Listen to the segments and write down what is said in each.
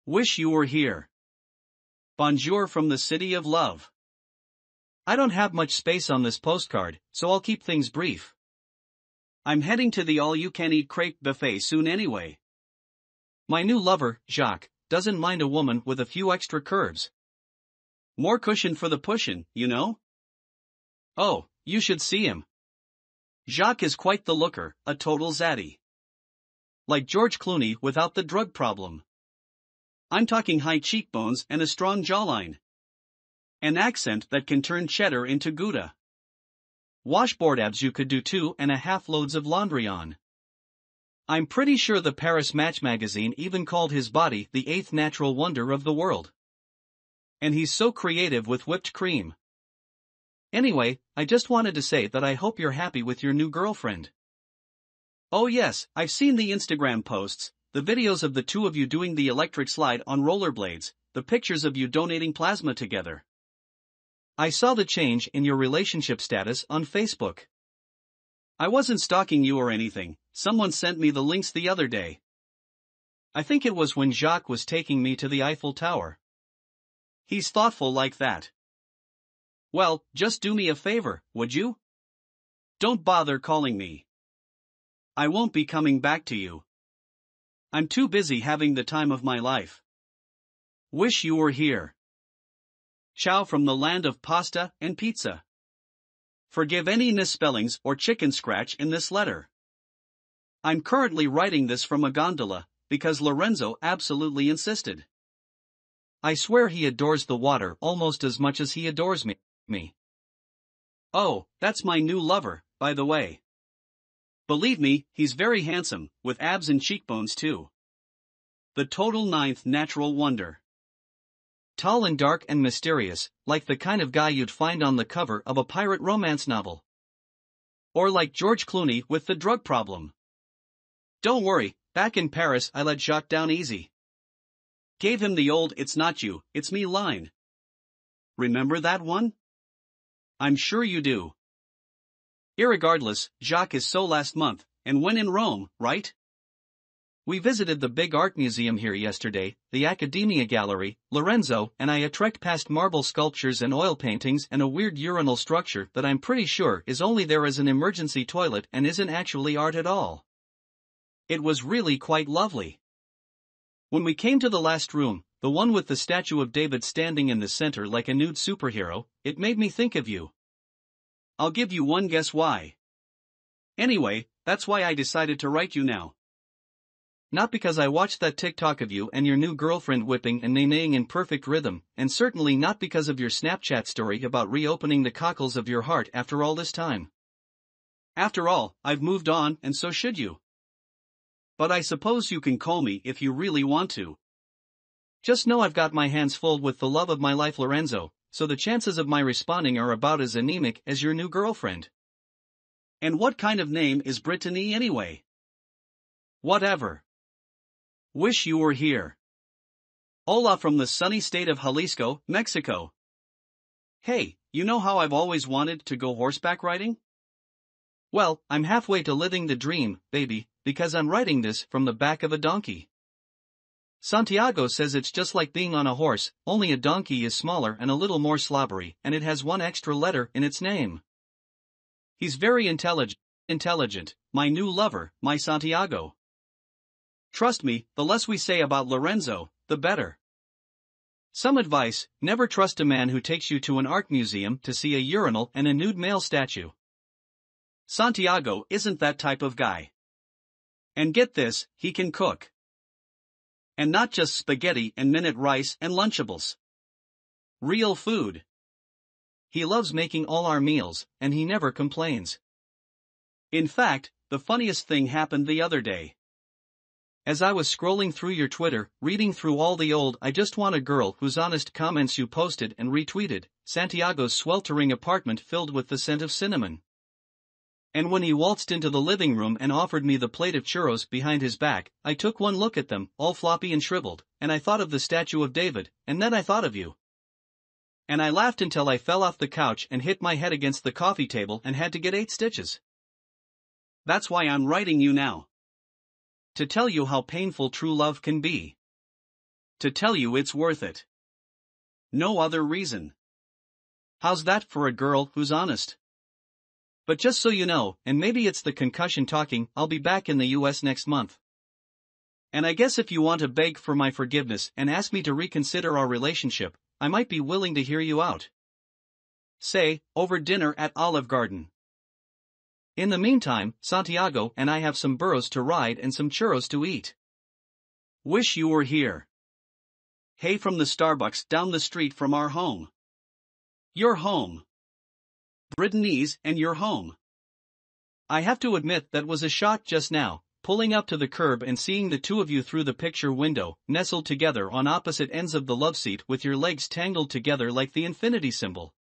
Wish you were here. Bonjour from the city of love. I don't have much space on this postcard, so I'll keep things brief. I'm heading to the all-you-can-eat crepe buffet soon anyway. My new lover, Jacques, doesn't mind a woman with a few extra curves. More cushion for the pushin', you know? Oh, you should see him. Jacques is quite the looker, a total zaddy. Like George Clooney without the drug problem. I'm talking high cheekbones and a strong jawline. An accent that can turn cheddar into Gouda. Washboard abs you could do 2.5 loads of laundry on. I'm pretty sure the Paris Match magazine even called his body the 8th natural wonder of the world. And he's so creative with whipped cream. Anyway, I just wanted to say that I hope you're happy with your new girlfriend. Oh yes, I've seen the Instagram posts, the videos of the two of you doing the electric slide on rollerblades, the pictures of you donating plasma together. I saw the change in your relationship status on Facebook. I wasn't stalking you or anything, someone sent me the links the other day. I think it was when Jacques was taking me to the Eiffel Tower. He's thoughtful like that. Well, just do me a favor, would you? Don't bother calling me. I won't be coming back to you. I'm too busy having the time of my life. Wish you were here. Ciao from the land of pasta and pizza. Forgive any misspellings or chicken scratch in this letter. I'm currently writing this from a gondola, because Lorenzo absolutely insisted. I swear he adores the water almost as much as he adores me. Oh, that's my new lover, by the way. Believe me, he's very handsome, with abs and cheekbones too. The total 9th natural wonder. Tall and dark and mysterious, like the kind of guy you'd find on the cover of a pirate romance novel. Or like George Clooney with the drug problem. Don't worry, back in Paris I let Jacques down easy. Gave him the old "it's not you, it's me" line. Remember that one? I'm sure you do. Irregardless, Jacques is so last month, and when in Rome, right? We visited the big art museum here yesterday, the Academia Gallery. Lorenzo and I trekked past marble sculptures and oil paintings and a weird urinal structure that I'm pretty sure is only there as an emergency toilet and isn't actually art at all. It was really quite lovely. When we came to the last room, the one with the statue of David standing in the center like a nude superhero, it made me think of you. I'll give you one guess why. Anyway, that's why I decided to write you now. Not because I watched that TikTok of you and your new girlfriend whipping and neighing in perfect rhythm, and certainly not because of your Snapchat story about reopening the cockles of your heart after all this time. After all, I've moved on and so should you. But I suppose you can call me if you really want to. Just know I've got my hands full with the love of my life, Lorenzo, so the chances of my responding are about as anemic as your new girlfriend. And what kind of name is Brittany anyway? Whatever. Wish you were here. Hola from the sunny state of Jalisco, Mexico. Hey, you know how I've always wanted to go horseback riding? Well, I'm halfway to living the dream, baby, because I'm writing this from the back of a donkey. Santiago says it's just like being on a horse, only a donkey is smaller and a little more slobbery, and it has one extra letter in its name. He's very intelligent, my new lover, my Santiago. Trust me, the less we say about Lorenzo, the better. Some advice: never trust a man who takes you to an art museum to see a urinal and a nude male statue. Santiago isn't that type of guy. And get this, he can cook. And not just spaghetti and minute rice and Lunchables. Real food. He loves making all our meals, and he never complains. In fact, the funniest thing happened the other day. As I was scrolling through your Twitter, reading through all the old "I just want a girl" whose honest comments you posted and retweeted, Santiago's sweltering apartment filled with the scent of cinnamon. And when he waltzed into the living room and offered me the plate of churros behind his back, I took one look at them, all floppy and shriveled, and I thought of the statue of David, and then I thought of you. And I laughed until I fell off the couch and hit my head against the coffee table and had to get 8 stitches. That's why I'm writing you now. To tell you how painful true love can be. To tell you it's worth it. No other reason. How's that for a girl who's honest? But just so you know, and maybe it's the concussion talking, I'll be back in the US next month. And I guess if you want to beg for my forgiveness and ask me to reconsider our relationship, I might be willing to hear you out. Say, over dinner at Olive Garden. In the meantime, Santiago and I have some burros to ride and some churros to eat. Wish you were here. Hey, from the Starbucks down the street from our home. Your home. Brittany's and your home. I have to admit that was a shock just now, pulling up to the curb and seeing the two of you through the picture window, nestled together on opposite ends of the love seat with your legs tangled together like the infinity symbol.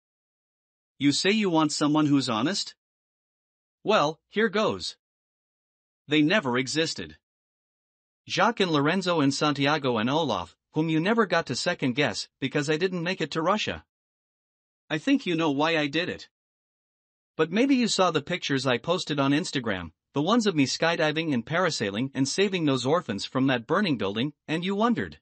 You say you want someone who's honest? Well, here goes. They never existed. Jacques and Lorenzo and Santiago and Olaf, whom you never got to second guess because I didn't make it to Russia. I think you know why I did it. But maybe you saw the pictures I posted on Instagram, the ones of me skydiving and parasailing and saving those orphans from that burning building, and you wondered.